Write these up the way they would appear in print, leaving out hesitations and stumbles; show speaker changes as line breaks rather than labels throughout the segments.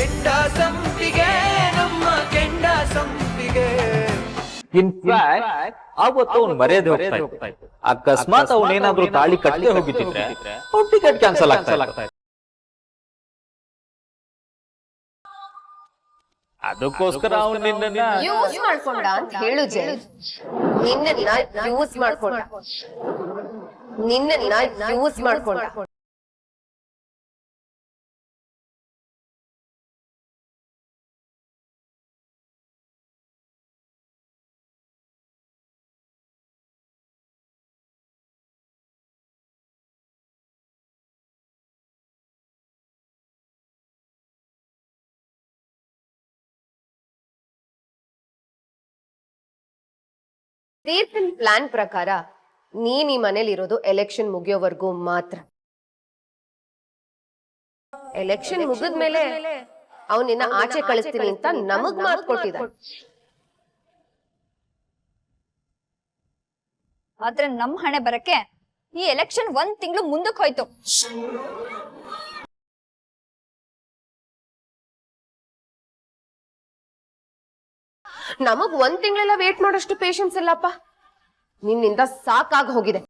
ಕೆಂಡ ಸಂಪಿಗೆ ನಮ್ಮ ಕೆಂಡ ಸಂಪಿಗೆ.
ಇನ್ಫ್ಯಾಕ್ಟ್ ಅವತ್ತು ಅವ್ನು ಮರ್ಯಾದೆ ಹೋಗ್ತಾ ಇತ್ತು. ಅಕಸ್ಮಾತ್ ಅವನೇನಾದ್ರೂ ತಾಳಿ ಕಟ್ಟದೆ ಹೋಗಿದ್ರೆ ಅವ್ನ ಟಿಕೆಟ್ ಕ್ಯಾನ್ಸಲ್ ಆಗ್ತಾ ಇತ್ತು. ಅದಕ್ಕೋಸ್ಕರ ಅವ್ನು ನಿನ್ನ
ಯೂಸ್ ಮಾಡ್ಕೊಂಡ ಅಂತ ಹೇಳು ಜೈ. ನಿನ್ನನ್ನ ಯೂಸ್ ಮಾಡ್ಕೊಂಡ. ತೀರ್ಥನ್ ಪ್ಲಾನ್ ಪ್ರಕಾರ ನೀನ್ ಈ ಮನೇಲಿ ಇರೋದು ಎಲೆಕ್ಷನ್ ಮುಗಿಯೋವರೆಗೂ ಮಾತ್ರ. ಎಲೆಕ್ಷನ್ ಮುಗಿದ್ಮೇಲೆ ಅವನಿನ್ನ ಆಚೆ ಕಳಿಸ್ತೀನಿ ಅಂತ ನಮಗ್ ಮಾತು ಕೊಟ್ಟಿದ್ದ.
ಆದ್ರೆ ನಮ್ ಹಣೆ ಬರಕ್ಕೆ ಈ ಎಲೆಕ್ಷನ್ 1 ತಿಂಗಳು ಮುಂದಕ್ಕೆ ಹೋಯ್ತು.
ನಮಗ್ 1 ತಿಂಗಳೆಲ್ಲ ವೇಟ್ ಮಾಡೋಷ್ಟು ಪೇಷನ್ಸ್ ಇಲ್ಲಪ್ಪ. ನಿನ್ನಿಂದ ಸಾಕಾಗಿ ಹೋಗಿದೆ.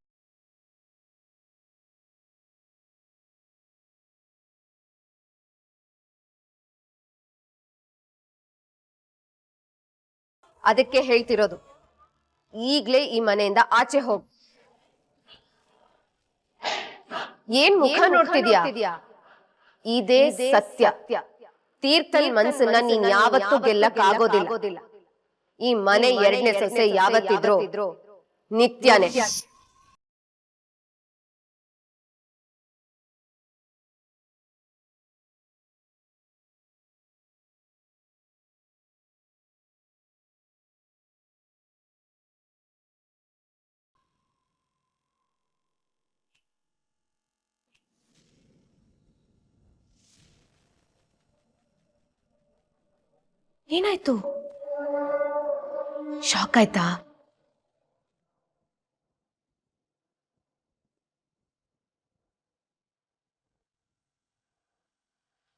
ಅದಕ್ಕೆ ಹೇಳ್ತಿರೋದು, ಈಗ್ಲೇ ಈ ಮನೆಯಿಂದ ಆಚೆ ಹೋಗ್. ಏನ್ ಮುಖ ನೋಡ್ತಿದ್ಯಾ? ಇದೇ ಸತ್ಯ. ತೀರ್ಥನ್ ಮನ್ಸನ್ನ ನೀನ್ ಯಾವತ್ತೂ ಗೆಲ್ಲಕ್ಕಾಗೋದಿಲ್ಲ. ಈ ಮನೆ 2ನೇ ಸೊಸೆ ಯಾವತ್ತಿದ್ರು ನಿತ್ಯನೇ. ಏನಾಯ್ತು? ಶಾಕ್ ಆಯ್ತಾ?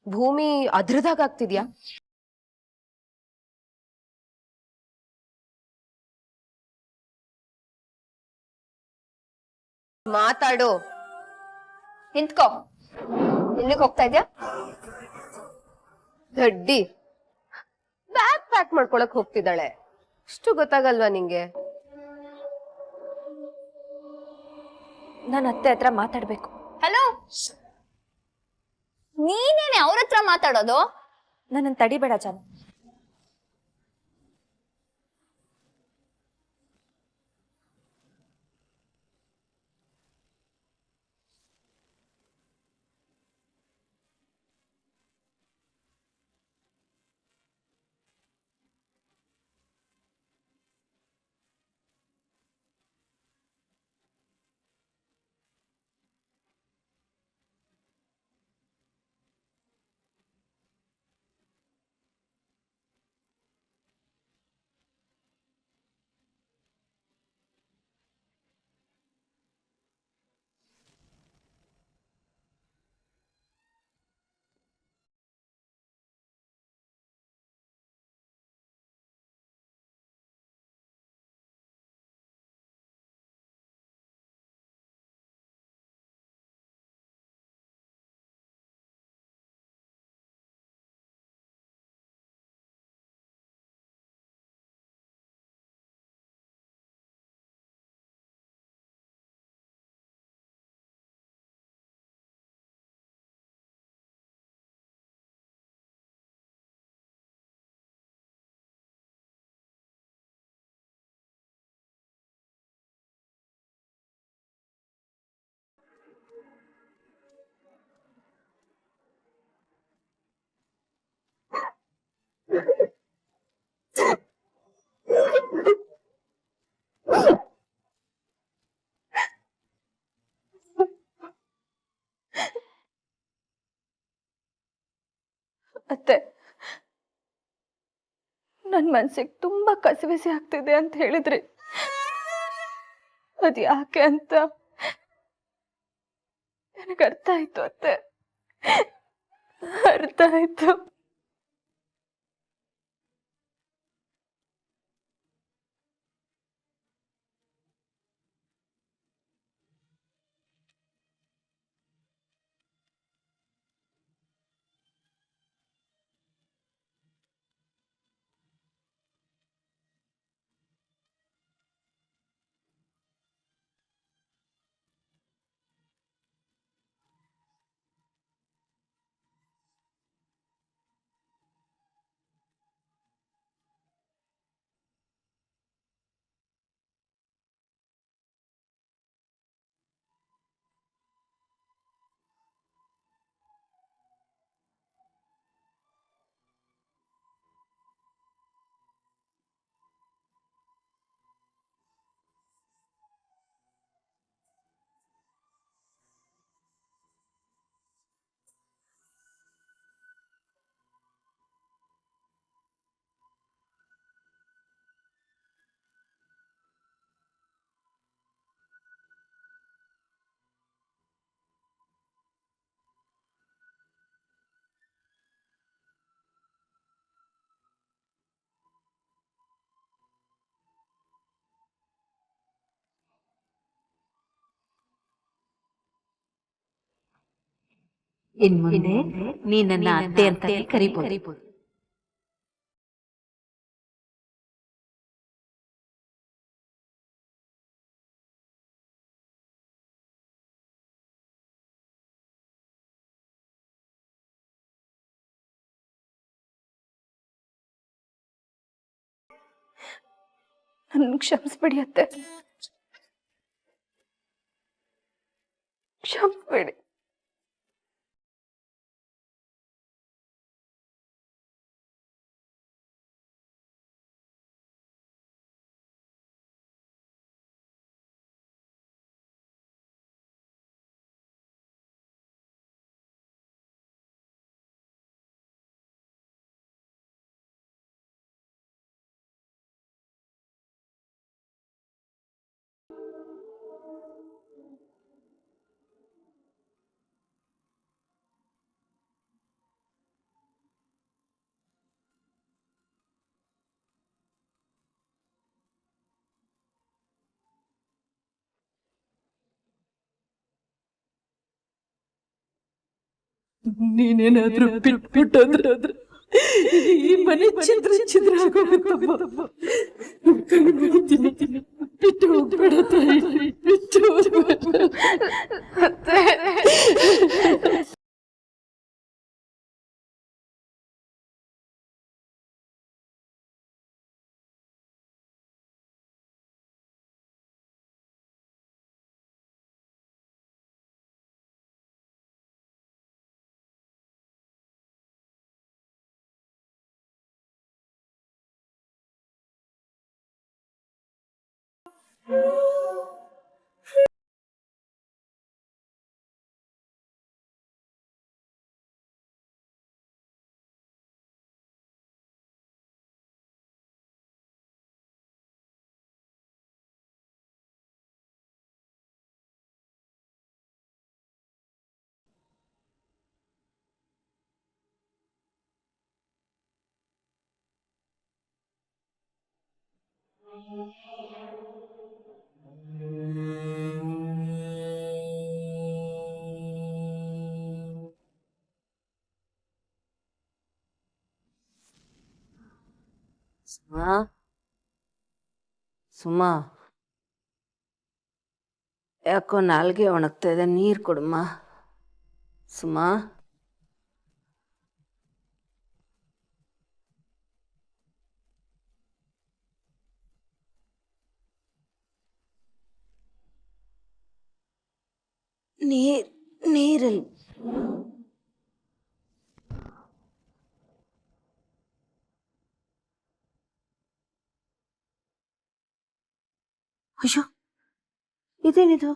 ಭೂಮಿ ಅದ್ರದಾಗ ಆಗ್ತಿದ್ಯಾ? ಮಾತಾಡು.
ನಿಂತ್ಕೋ. ಎಲ್ಲಿಗೆ ಹೋಗ್ತಾ ಇದ್ಯಾ?
ದಡ್ಡಿ ಬ್ಯಾಗ್ ಪ್ಯಾಕ್ ಮಾಡ್ಕೊಳಕ್ ಹೋಗ್ತಿದ್ದಾಳೆ. ಅಷ್ಟು ಗೊತ್ತಾಗಲ್ವಾ ನಿಂಗೆ?
ನಾನು ಅತ್ತೆ ಹತ್ರ ಮಾತಾಡ್ಬೇಕು.
ಹಲೋ, ನೀನೇನೆ ಅವ್ರ ಹತ್ರ ಮಾತಾಡೋದು?
ನನ್ನನ್ನು ತಡಿಬೇಡ ಜಾನು. ಅತ್ತೆ, ನನ್ನ ಮನಸ್ಸಿಗೆ ತುಂಬಾ ಕಸಿವಿಸಿ ಆಗ್ತಿದೆ ಅಂತ ಹೇಳಿದ್ರಿ. ಅದು ಯಾಕೆ ಅಂತ ನನಗೆ ಅರ್ಥ ಆಯ್ತು ಅತ್ತೆ, ಅರ್ಥ ಆಯ್ತು.
ಇನ್ ಮುಂದೆ ನೀ ನನ್ನ ಅತ್ತೆ ಅಂತಾನೆ ಕರಿಬಹುದು.
ನನ್ನ ಕ್ಷಮಿಸ್ಬಿಡಿ ಅತ್ತೆ, ಕ್ಷಮಿಸ್ಬಿಡಿ.
ನೀನೇನಾದ್ರೂ ಬಿಟ್ಬಿಟ್ಟಂದ್ರೆ ಈ ಮನೆ ಚಿದ್ರ ಆಗೋಗುತ್ತಮ್ಮ. ಬಿಟ್ಟು ಹೋಗ್ಬೇಡ ತಾಯಿ, ಬಿಟ್ಟು ಹೋಗ್ಬೇಡ.
ಸುಮಾ, ಯಾಕೋ ನಾಲ್ಗೆ ಒಣಗ್ತಾ ಇದೆ, ನೀರು ಕೊಡಮ್ಮ. ಸುಮಾ, ನೀರಲ್ಲಿ ಅಯ್ಯೋ, ಇದೇನಿದು?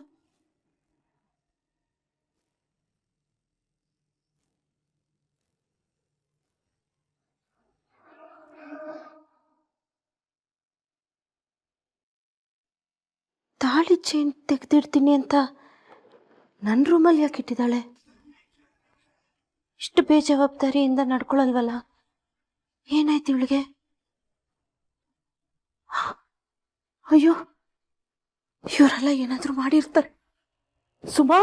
ತಾಳಿ ಚೈನ್ ತೆಗೆದಿಡ್ತೀನಿ ಅಂತ ನನ್ನ ರೂಮಲ್ಲಿ ಯಾಕೆ ಇಟ್ಟಿದ್ದಾಳೆ? ಇಷ್ಟು ಬೇಜವಾಬ್ದಾರಿಯಿಂದ ನಡ್ಕೊಳಲ್ವಲ್ಲ. ಏನಾಯ್ತು ಇವಳಿಗೆ? ಅಯ್ಯೋ, ಇವರೆಲ್ಲ ಏನಾದ್ರೂ ಮಾಡಿರ್ತಾರೆ. ಸುಮಾ,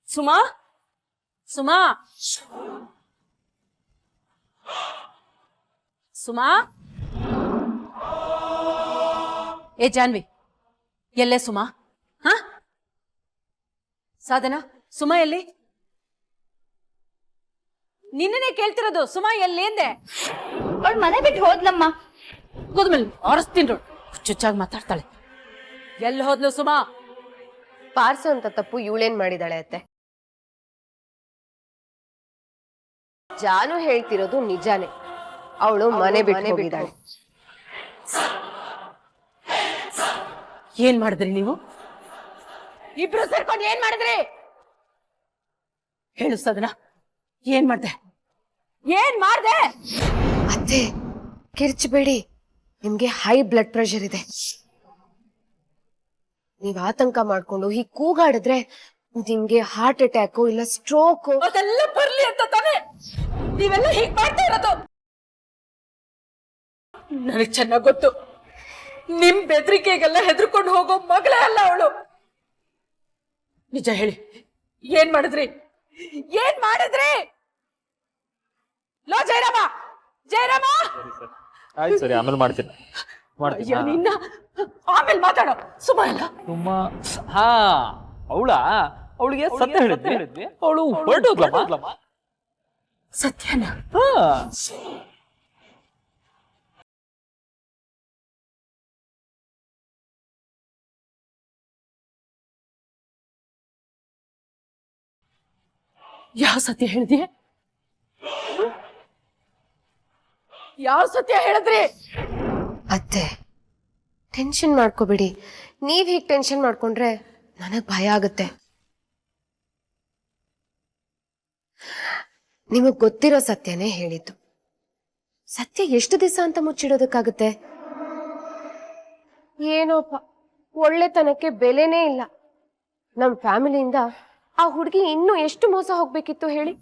ಸುಮಾ, ಸುಮಾ, ಸುಮಾ. ಏ ಜಾನ್ವಿ, ಎಲ್ಲೇ ಸುಮಾ? ಹ ಸಾಧನ, ಸುಮಾ ಎಲ್ಲಿ? ನಿನ್ನೆ ಕೇಳ್ತಿರೋದು, ಸುಮಾ ಎಲ್ಲಿ ಎಂದೆ?
ಅವಳು ಮನೆ ಬಿಟ್ಟು ಹೋದ್ಲಮ್ಮ.
ಹೋದ್ಮೇಲೆ ಆರಿಸ್ತೀನಿ. ಚುಚ್ಚಾಗಿ ಮಾತಾಡ್ತಾಳೆ. ಎಲ್ಲಿ ಹೋದ್ಲು ಸುಮಾ?
ಪಾರ್ಸು ಅಂತ ತಪ್ಪು ಇವಳೇನ್ ಮಾಡಿದಾಳೆ ಅತ್ತೆ? ಜಾನು ಹೇಳ್ತಿರೋದು ನಿಜಾನೇ, ಅವಳು ಮನೆ ಬಿಟ್ಟು ಹೋಗಿದ್ದಾಳೆ.
ಏನ್ ಮಾಡಿದ್ರಿ ನೀವು ಇಬ್ರು ಸೇರ್ಕೊಂಡು? ಏನ್ ಮಾಡಿದ್ರಿ ಹೇಳು ಸಾಧನ, ಏನ್ ಮಾಡ್ದೆ? ಏನ್ ಮಾಡ್ದೆ?
ಅತ್ತೆ ಕಿರ್ಚಬೇಡಿ, ನಿಮ್ಗೆ ಹೈ ಬ್ಲಡ್ ಪ್ರೆಷರ್ ಇದೆ. ನೀವ್ ಆತಂಕ ಮಾಡ್ಕೊಂಡು ಹೀಗ್ ಕೂಗಾಡಿದ್ರೆ ನಿಮ್ಗೆ ಹಾರ್ಟ್ ಅಟ್ಯಾಕ್ ಇಲ್ಲ ಸ್ಟ್ರೋಕ್
ಅದೆಲ್ಲ ಬರ್ಲಿ ಅಂತ ತಾನೆ ನೀವೆಲ್ಲ ಹೀಗ್ ಮಾಡ್ತಾ ಇರೋದು. ನನಗ್ ಚೆನ್ನಾಗ್ ಗೊತ್ತು. ನಿಮ್ ಬೆದರಿಕೆಗೆಲ್ಲ ಹೆದರ್ಕೊಂಡು ಹೋಗೋ ಮಗಳೇ ಅಲ್ಲ ಅವಳು. ನಿಜ ಹೇಳಿ, ಏನ್ ಮಾಡಿದ್ರಿ? ಏನ್ ಮಾಡಿದ್ರಿ? ಲೋ ಜಯರಾಮ, ಜಯರಾಮ!
ಆಯ್ತು ಸರಿ, ಆಮೇಲೆ ಮಾಡ್ತೀನಿ.
ಅಯ್ಯೋ ನಿನ್ನ, ಆಮೇಲೆ ಮಾತಾಡೋ. ಸುಮ್ಮ ಅಲ್ಲ
ಹಾ, ಅವಳಿಗೆ ಸತ್ಯ ಹೇಳಿದ್ವಿ, ಅವಳು ಹೊರಟೋಗ್ಲಮ್ಮ.
ಸತ್ಯನ? ಯಾವ ಸತ್ಯ ಹೇಳಿದ್ರಿ? ಯಾವ ಸತ್ಯ ಹೇಳಿದ್ರಿ?
ಅತ್ತೆ, ಟೆನ್ಷನ್ ಮಾಡ್ಕೋಬೇಡಿ. ನೀವ್ ಹೀಗ್ ಟೆನ್ಷನ್ ಮಾಡ್ಕೊಂಡ್ರೆ ನನಗ್ ಭಯ ಆಗುತ್ತೆ. ನಿಮಗ್ ಗೊತ್ತಿರೋ ಸತ್ಯನೇ ಹೇಳಿದ್ದು. ಸತ್ಯ ಎಷ್ಟು ದಿವಸ ಅಂತ ಮುಚ್ಚಿಡೋದಕ್ಕಾಗುತ್ತೆ? ಏನೋಪ್ಪ, ಒಳ್ಳೆತನಕ್ಕೆ ಬೆಲೆನೇ ಇಲ್ಲ. ನಮ್ ಫ್ಯಾಮಿಲಿಯಿಂದ ಆ ಹುಡುಗಿ ಇನ್ನೂ ಎಷ್ಟು ಮೋಸ ಹೋಗ್ಬೇಕಿತ್ತು ಹೇಳಿ.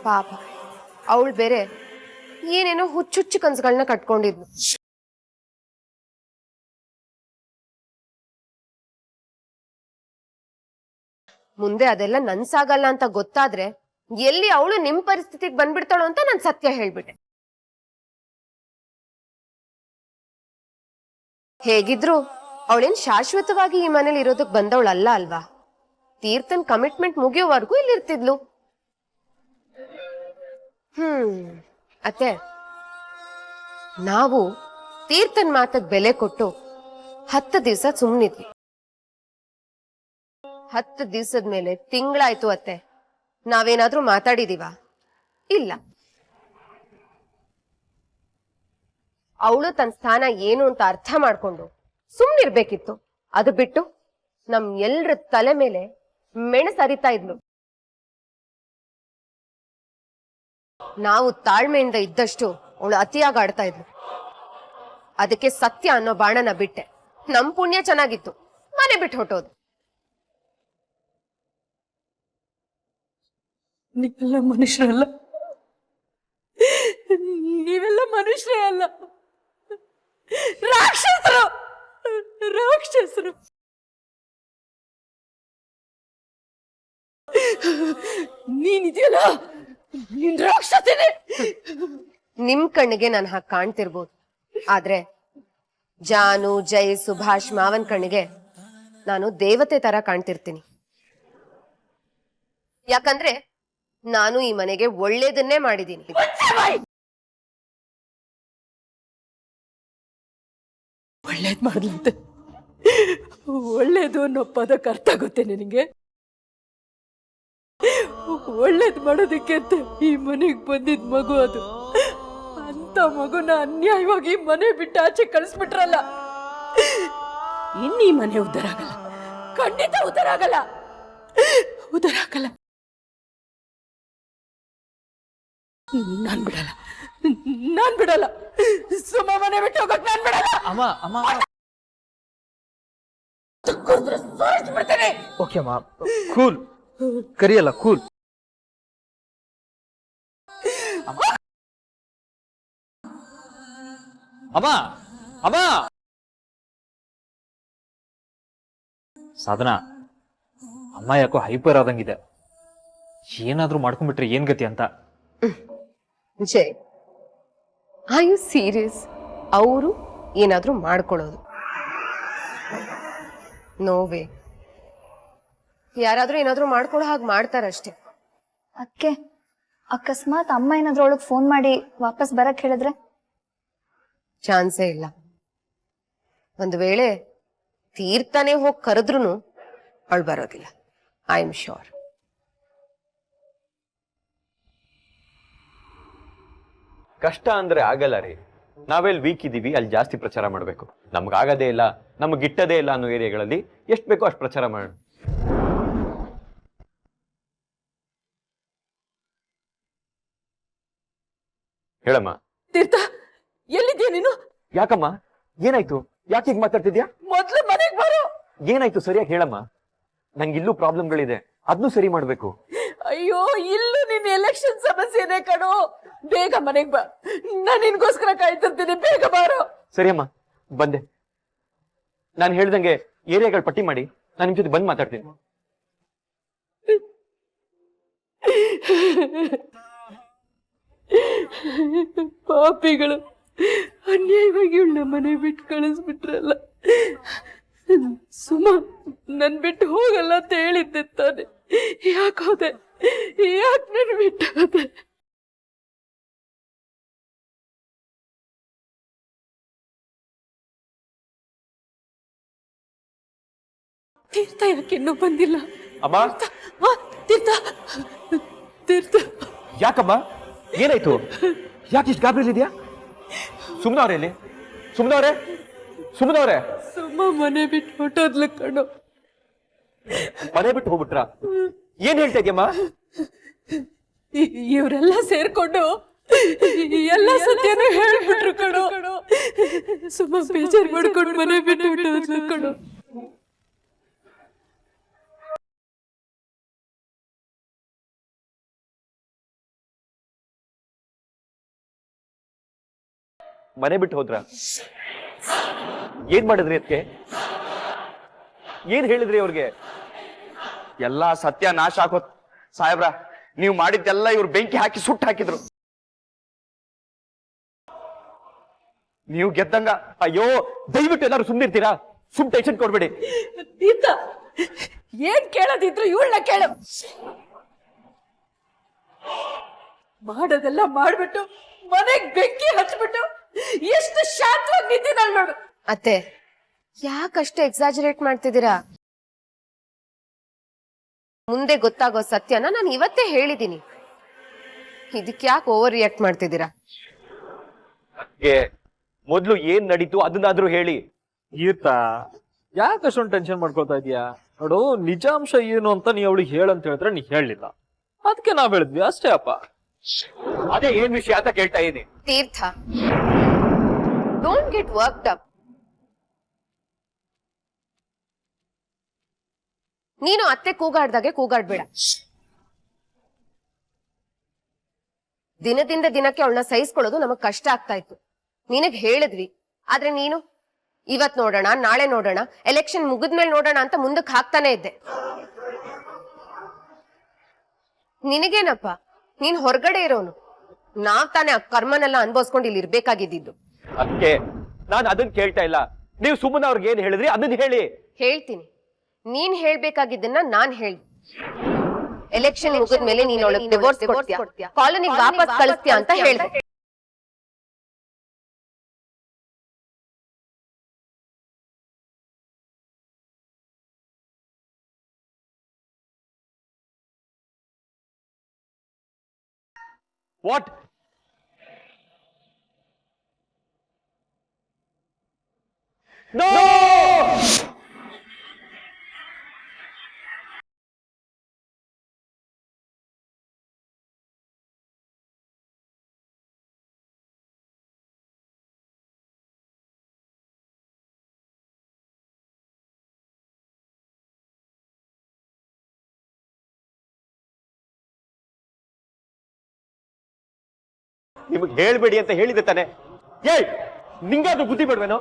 ಪಾಪ, ಅವಳು ಬೇರೆ ಏನೇನೋ ಹುಚ್ಚುಚ್ಚು ಕನ್ಸುಗಳನ್ನ ಕಟ್ಕೊಂಡಿದ್ಲು. ಮುಂದೆ ಅದೆಲ್ಲ ನನ್ಸಾಗಲ್ಲ ಅಂತ ಗೊತ್ತಾದ್ರೆ ಎಲ್ಲಿ ಅವಳು ನಿಮ್ ಪರಿಸ್ಥಿತಿಗೆ ಬಂದ್ಬಿಡ್ತಾಳೋ ಅಂತ ನಾನು ಸತ್ಯ ಹೇಳ್ಬಿಟ್ಟೆ. ಹೇಗಿದ್ರು ಅವಳೇನ್ ಶಾಶ್ವತವಾಗಿ ಈ ಮನೇಲಿ ಇರೋದಕ್ ಬಂದವಳಲ್ಲ ಅಲ್ವಾ? ತೀರ್ಥನ್ ಕಮಿಟ್ಮೆಂಟ್ ಮುಗಿಯೋವರೆಗೂ ಇಲ್ಲಿರ್ತಿದ್ಲು. ಅತ್ತೆ, ನಾವು ತೀರ್ಥನ್ ಮಾತಕ್ ಬೆಲೆ ಕೊಟ್ಟು 10 ದಿವಸ ಸುಮ್ನಿದ್ವಿ. 10 ದಿವಸದ ಮೇಲೆ ತಿಂಗಳಾಯ್ತು ಅತ್ತೆ. ನಾವೇನಾದ್ರೂ ಮಾತಾಡಿದೀವ? ಇಲ್ಲ. ಅವಳು ತನ್ನ ಸ್ಥಾನ ಏನು ಅಂತ ಅರ್ಥ ಮಾಡ್ಕೊಂಡು ಸುಮ್ನಿರ್ಬೇಕಿತ್ತು. ಅದು ಬಿಟ್ಟು ನಮ್ ಎಲ್ರ ತಲೆ ಮೇಲೆ ಮೆಣಸರಿತಾ ಇದ್ಲು. ನಾವು ತಾಳ್ಮೆಯಿಂದ ಇದ್ದಷ್ಟು ಅವಳು ಅತಿಯಾಗಿ ಆಡ್ತಾ ಇದ್ಲು. ಅದಕ್ಕೆ ಸತ್ಯ ಅನ್ನೋ ಬಾಣನ ಬಿಟ್ಟೆ. ನಮ್ ಪುಣ್ಯ ಚೆನ್ನಾಗಿತ್ತು, ಮನೆ ಬಿಟ್ಟು ಹೊಟ್ಟೋದು.
ನೀವೆಲ್ಲ ಮನುಷ್ಯರಲ್ಲ, ನೀವೆಲ್ಲ ಮನುಷ್ಯರೇ ಅಲ್ಲ, ರಾಕ್ಷಸರು, ರಾಕ್ಷಸರು. ನೀನಿದೆಯಲ್ಲ, ನಿನ್ ರಾಕ್ಷಸನೇ.
ನಿಮ್ ಕಣ್ಣಿಗೆ ನಾನು ಹಾಗೆ ಕಾಣ್ತಿರ್ಬೋದು, ಆದ್ರೆ ಜಾನು, ಜೈ, ಸುಭಾಷ್ ಮಾವನ್ ಕಣ್ಣಿಗೆ ನಾನು ದೇವತೆ ತರ ಕಾಣ್ತಿರ್ತೀನಿ. ಯಾಕಂದ್ರೆ ನಾನು ಈ ಮನೆಗೆ ಒಳ್ಳೇದನ್ನೇ ಮಾಡಿದ್ದೀನಿ.
ಒಳ್ಳೇದ್ ಮಾಡ್ಲಂತೆ. ಒಳ್ಳೇದು ಅನ್ನೋ ಪದಕ್ಕೆ ಅರ್ಥ ಗೊತ್ತೇ ನಿನಗೆ? ಒಳ್ಳೇದ್ ಮಾಡೋದಕ್ಕೆ ಅಂತ ಈ ಮನೆಗ್ ಬಂದಿದ್ ಮಗು ಅದು. ಅಂತ ಮಗುನ ಅನ್ಯಾಯವಾಗಿ ಮನೆ ಬಿಟ್ಟು ಆಚೆ ಕಳಿಸ್ಬಿಟ್ರಲ್ಲ. ಇನ್ನೀ ಮನೆ ಉದ್ಧಾರ ಆಗಲ್ಲ, ಖಂಡಿತ ಉದ್ಧಾರ ಆಗಲ್ಲ, ಉದ್ಧಾರ ಆಗಲ್ಲ. ನಾನ್ ಬಿಡಲ್ಲ, ನಾನ್ ಬಿಡಲ್ಲ. ಸುಮ್ಮ ಮನೆ ಬಿಟ್ಟು ಹೋಗಕ್ ನಾನ್ ಬಿಡಲ್ಲ. ಬಿಡ್ತೇನೆ.
ಓಕೆ ಅಮ್ಮ, ಕೂಲ್, ಕರಿಯಲ್ಲ, ಕೂಲ್.
ಅಮ್ಮ ಸಾಧನಾ, ಅಮ್ಮ ಯಾಕೋ ಹೈಪರ್ ಆದಂಗಿದೆ. ಏನಾದ್ರೂ ಮಾಡ್ಕೊಂಡ್ಬಿಟ್ರೆ ಏನ್ ಗತಿ ಅಂತ.
ಜೈ, ಆರ್ ಯು ಸೀರಿಯಸ್? ಅವರು ಏನಾದ್ರೂ ಮಾಡ್ಕೊಳ್ಳೋದು? ನೋವೇ, ಯಾರಾದ್ರೂ ಏನಾದ್ರೂ ಮಾಡ್ಕೊಳ್ಳೋ ಹಾಗೆ ಮಾಡ್ತಾರಷ್ಟೇ.
ಅದಕ್ಕೆ ಅಕಸ್ಮಾತ್ ಅಮ್ಮ ಏನಾದ್ರೂ ಅವಳಿಗೆ ಫೋನ್ ಮಾಡಿ ವಾಪಸ್ ಬರಕ್ ಹೇಳಿದ್ರೆ?
ಚಾನ್ಸೇ ಇಲ್ಲ. ಒಂದು ವೇಳೆ ತೀರ್ಥನೇ ಹೋಗಿ ಕರೆದ್ರೂ ಅವಳು ಬರೋದಿಲ್ಲ, ಐ ಆಮ್ ಶ್ಯೂರ್.
ಕಷ್ಟ ಅಂದ್ರೆ ಆಗಲ್ಲ ರೀ. ನಾವೆಲ್ಲಿ ವೀಕ್ ಇದೀವಿ ಅಲ್ಲಿ ಜಾಸ್ತಿ ಪ್ರಚಾರ ಮಾಡಬೇಕು. ನಮ್ಗಾಗದೇ ಇಲ್ಲ, ನಮ್ಗೆ ಗಿಟ್ಟದೇ ಇಲ್ಲ ಅನ್ನೋ ಏರಿಯಾಗಳಲ್ಲಿ ಎಷ್ಟು ಬೇಕೋ ಅಷ್ಟು ಪ್ರಚಾರ ಮಾಡೋಣ. ಹೇಳಮ್ಮ.
ತೀರ್ಥ, ಎಲ್ಲಿದ್ಯಾ ನೀನು?
ಯಾಕಮ್ಮ, ಏನಾಯ್ತು? ಯಾಕೆ ಹೀಗೆ ಮಾತಾಡ್ತಿದ್ಯಾ?
ಮೊದ್ಲು ಮನೆಗ್ ಬರೋ.
ಏನಾಯ್ತು ಸರಿಯಾಗಿ ಹೇಳಮ್ಮ. ನಂಗೆ ಇಲ್ಲೂ ಪ್ರಾಬ್ಲಮ್ಗಳಿದೆ, ಅದನ್ನೂ ಸರಿ ಮಾಡ್ಬೇಕು.
ಅಯ್ಯೋ, ಇಲ್ಲೂ ನೀನ್ ಎಲೆಕ್ಷನ್ ಸಮಸ್ಯೆನೇ ಕಣೋ. ಬೇಗ ಮನೆಗ್ ಬಾ, ನಾನು ನಿನ್ಗೋಸ್ಕರ ಕಾಯ್ತಿರ್ತೀನಿ. ಬೇಗ ಬಾರೋ.
ಸರಿ ಅಮ್ಮ, ಬಂದೆ. ನಾನು ಹೇಳ್ದಂಗೆ ಏರಿಯಾಗಳು ಪಟ್ಟಿ ಮಾಡಿ ನಾನು ನಿಮ್ ಜೊತೆ ಬಂದ್ ಮಾತಾಡ್ತೀನಿ.
ಪಾಪಿಗಳು ಅನ್ಯಾಯವಾಗಿ ಇವಳ ಮನೆ ಬಿಟ್ಟು ಕಳಿಸ್ಬಿಟ್ರಲ್ಲ. ಸುಮಾ ನನ್ ಬಿಟ್ಟು ಹೋಗಲ್ಲ ಅಂತ ಹೇಳಿದ್ದೆ ತಾನೆ. ಯಾಕೋದೆ, ಯಾಕೆ ನನ್ ಬಿಟ್ಟು ಹೋದೆ? ತೀರ್ಥ ಯಾಕೆ ಇನ್ನೂ ಬಂದಿಲ್ಲ?
ಅಮ್ಮ,
ಆ, ತೀರ್ಥ ತೀರ್ಥ
ಯಾಕಮ್ಮ, ಏನಾಯ್ತು? ಯಾಕೆ ಇಷ್ಟು ಗಾಬರಿಲಿದ್ಯಾ? ಸುಮ್ನವ್ರೆ ಇಲ್ಲಿ, ಸುಮ್ನವ್ರೆ, ಸುಮ್ನವ್ರೆ.
ಸುಮ್ಮ ಮನೆ ಬಿಟ್ಟು ಹೊಟ್ಟೋದ್ಲು ಕಣೋ.
ಮನೆ ಬಿಟ್ಟು ಹೋಗ್ಬಿಟ್ರ? ಏನ್ ಹೇಳ್ತಾ ಇದ್ಯಮ್ಮ?
ಇವರೆಲ್ಲ ಸೇರ್ಕೊಂಡು ಎಲ್ಲ ಸತ್ಯನೂ ಹೇಳ್ಬಿಟ್ರು ಕಣೋ. ಸುಮ್ಮ ಬೇಜಾರು ಮಾಡ್ಕೊಂಡು ಮನೆ ಬಿಟ್ಟು ಹೊಟ್ಟೋದ್ಲು ಕಣೋ.
ಮನೆ ಬಿಟ್ಟು ಹೋದ್ರ? ಏನ್ ಮಾಡಿದ್ರಿ ಅದಕ್ಕೆ? ಏನ್ ಹೇಳಿದ್ರಿ ಅವ್ರಿಗೆ?
ಎಲ್ಲಾ ಸತ್ಯ ನಾಶ ಆಗೋತ್ ಸಾಹೇಬ್ರ. ನೀವು ಮಾಡಿದ್ದೆಲ್ಲ ಇವ್ರು ಬೆಂಕಿ ಹಾಕಿ ಸುಟ್ಟು ಹಾಕಿದ್ರು. ನೀವು ಗೆದ್ದಂಗ.
ಅಯ್ಯೋ, ದಯವಿಟ್ಟು ಎಲ್ಲರೂ ಸುಮ್ಮನಿರ್ತೀರಾ? ಟೆನ್ಷನ್ ಕೊಡ್ಬೇಡಿ.
ತೀರ್ಥ, ಏನ್ ಕೇಳೋದಿದ್ರು ಇವಳನ್ನ ಕೇಳು. ಮಾಡೋದೆಲ್ಲ ಮಾಡ್ಬಿಟ್ಟು ಮನೆಗ್ ಬೆಂಕಿ ಹಚ್ಬಿಟ್ಟು ಎಷ್ಟು ಶಾಂತವಾಗಿ ನಿಂತಿದ್ದಾಳ ನೋಡು.
ಅತ್ತೆ, ಯಾಕಷ್ಟು ಎಕ್ಸಾಜರೇಟ್ ಮಾಡ್ತಿದ್ದೀರಾ? ಮುಂದೆ ಗೊತ್ತಾಗೋ ಸತ್ಯನ ನಾನು ಇವತ್ತೇ ಹೇಳಿದ್ದೀನಿ. ಇದಕ್ಕೆ ಯಾಕೆ ಓವರ್ ರಿಯಾಕ್ಟ್ ಮಾಡ್ತಿದ್ದೀರಾ?
ಮೊದ್ಲು ಏನ್ ನಡೀತು ಅದನ್ನಾದ್ರೂ ಹೇಳಿ.
ತೀರ್ಥ, ಯಾಕೆ ಅಷ್ಟೊಂದು ಟೆನ್ಷನ್ ಮಾಡ್ಕೊಳ್ತಾ ಇದೀಯಾ? ನೋಡು, ನಿಜಾಂಶ ಏನು ಅಂತ ನೀ ಅವಳಿಗೆ ಹೇಳಂತ ಹೇಳಿದ್ರೆ ನೀ ಹೇಳಲಿಲ್ಲ. ಅದಕ್ಕೆ ನಾವ್ ಹೇಳಿದ್ವಿ ಅಷ್ಟೇ ಅಪ್ಪ.
ಅದೇ ಏನ್ ವಿಷಯ ಅಂತ ಕೇಳ್ತಾ ಇದೀನಿ.
ತೀರ್ಥ, ಡೋಂಟ್ ಗೆಟ್ ವರ್ಕ್ಡ್ ಅಪ್. ನೀನು ಅತ್ತೆ ಕೂಗಾಡ್ದಾಗೆ ಕೂಗಾಡ್ಬೇಡ. ದಿನದಿಂದ ದಿನಕ್ಕೆ ಅವಳನ್ನ ಸಹಿಸ್ಕೊಳ್ಳೋದು ನಮಗ್ ಕಷ್ಟ ಆಗ್ತಾ ಇತ್ತು. ನಿನಗ್ ಹೇಳಿದ್ವಿ, ಆದ್ರೆ ನೀನು ಇವತ್ ನೋಡೋಣ, ನಾಳೆ ನೋಡೋಣ, ಎಲೆಕ್ಷನ್ ಮುಗಿದ್ಮೇಲೆ ನೋಡೋಣ ಅಂತ ಮುಂದಕ್ಕೆ ಹಾಕ್ತಾನೆ ಇದ್ದೆ. ನಿನಗೇನಪ್ಪ, ನೀನ್ ಹೊರಗಡೆ ಇರೋನು. ನಾವ್ ತಾನೇ ಆ ಕರ್ಮನೆಲ್ಲ ಅನ್ಭವಿಸ್ಕೊಂಡು ಇಲ್ಲಿ ಇರ್ಬೇಕಾಗಿದ್ದು.
ಅದಕ್ಕೆ ನಾನು ಅದನ್ನ ಕೇಳ್ತಾ ಇಲ್ಲ. ನೀವು ಸುಮ್ಮನೆ ಅವ್ರಿಗೆ ಏನ್ ಹೇಳಿದ್ರಿ ಅದನ್ನ ಹೇಳಿ.
ಹೇಳ್ತೀನಿ. ನೀನ್ ಹೇಳ್ಬೇಕಾಗಿದ್ದನ್ನ ನಾನ್ ಹೇಳ್. ಎಲೆಕ್ಷನ್ ಮುಗಿದ್ಮೇಲೆ ನೀನ್ ಅವಳಿಗೆ ಡಿವೋರ್ಸ್ ಕೊಡ್ತೀಯ, ಕಾಲೋನಿಗೆ ವಾಪಸ್ ಕಳಿಸ್ತೀಯ ಅಂತ ಹೇಳ್ದೆ.
ವಾಟ್? ನೋ! ನಿಮಗೆ ಹೇಳ್ಬೇಡಿ ಅಂತ ಹೇಳಿದೆ ತಾನೆ. ಏಯ್, ನಿಂಗಾದ್ರೂ ಬುದ್ಧಿ ಬೇಡವೇನೋ?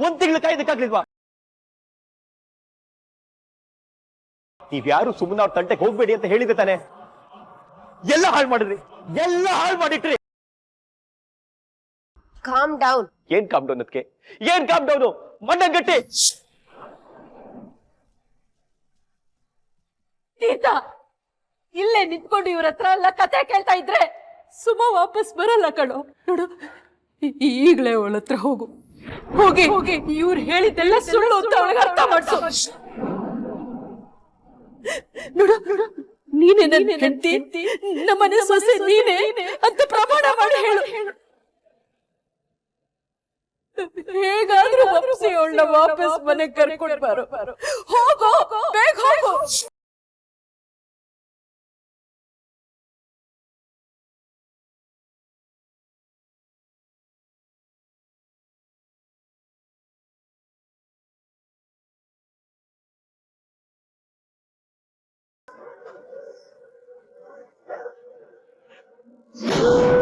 ಒಂದ್ ತಿಂಗಳು ಕಾಯ್ದಕ್ಕಾಗ್ಲಿಲ್ವಾ? ನೀವ್ಯಾರು ಸುಮ್ಮನೆ ಅವ್ರ ತಂಟೆಗೆ ಹೋಗ್ಬೇಡಿ ಅಂತ ಹೇಳಿದೆ ತಾನೆ. ಎಲ್ಲ ಹಾಳು ಮಾಡಿದ್ರಿ, ಎಲ್ಲ ಹಾಳು ಮಾಡಿಟ್ರಿ.
Calm down.
ಏನ್ ಕಾಮ್ ಡೌನ್? ಅದಕ್ಕೆ ಏನ್ ಕಾಮ್ ಡೌನು? ಮಣ್ಣಂಗಟ್ಟಿ.
ತೀರ್ಥ, ಇಲ್ಲೇ ನಿಂತ್ಕೊಂಡು ಇವ್ರ ಹತ್ರ ಎಲ್ಲ ಕತೆ ಕೇಳ್ತಾ ಇದ್ರೆ ಸುಮ ವಾಪಸ್ ಬರಲ್ಲ ಕಣೋ. ನೋಡು, ಈಗ್ಲೇ ಅವಳ ಹತ್ರ ಹೋಗು. ಹೋಗಿ ಹೋಗಿ ಇವ್ರು ಹೇಳಿದ್ದೆಲ್ಲ ಸುಳ್ಳು ಅಂತ ಅವಳಿಗೆ ಅರ್ಥ ಮಾಡ್ಸು. ನೋಡು, ನೀನೇ ನನ್ನ ಹೆಂಡತಿ, ನಮ್ಮನೆ ಸೊಸೆ ನೀನೇ ಅಂತ ಪ್ರಮಾಣ ಮಾಡಿ ಹೇಳು. ಹೇಗಾದ್ರೂ ವಾಪಸ್ ಅವಳನ್ನ ವಾಪಸ್ ಮನೆಗೆ ಕರ್ಕೊಂಡು ಬರೋ. ಹೋಗೋ, ಬೇಗ ಹೋಗು.
ಆ